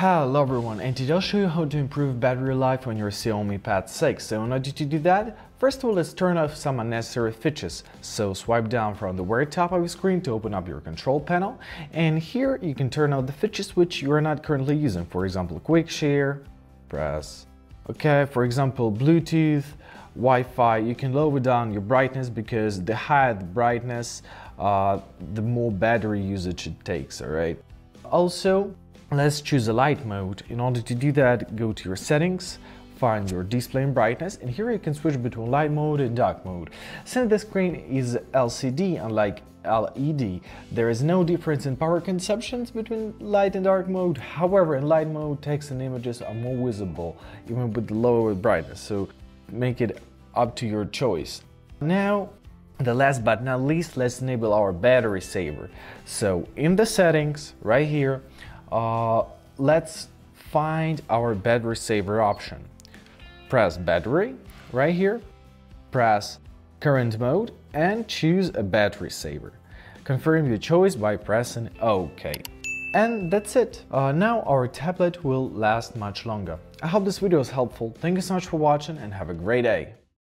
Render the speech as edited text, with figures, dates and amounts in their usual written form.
Hello everyone, and today I'll show you how to improve battery life on your Xiaomi Pad 6. So in order to do that, first of all, let's turn off some unnecessary features. So swipe down from the very top of your screen to open up your control panel, and here you can turn out the features which you are not currently using. For example, quick share, press OK. For example, Bluetooth, Wi-Fi. You can lower down your brightness because the higher the brightness, the more battery usage it takes, alright? Also, let's choose a light mode. In order to do that, go to your settings, find your display and brightness, and here you can switch between light mode and dark mode. Since the screen is LCD, unlike LED, there is no difference in power consumptions between light and dark mode. However, in light mode, text and images are more visible, even with lower brightness, so make it up to your choice. Now, the last but not least, let's enable our battery saver. So in the settings, right here, let's find our battery saver option. Press battery right here, press current mode and choose a battery saver. Confirm your choice by pressing OK. And that's it. Now our tablet will last much longer. I hope this video was helpful. Thank you so much for watching and have a great day.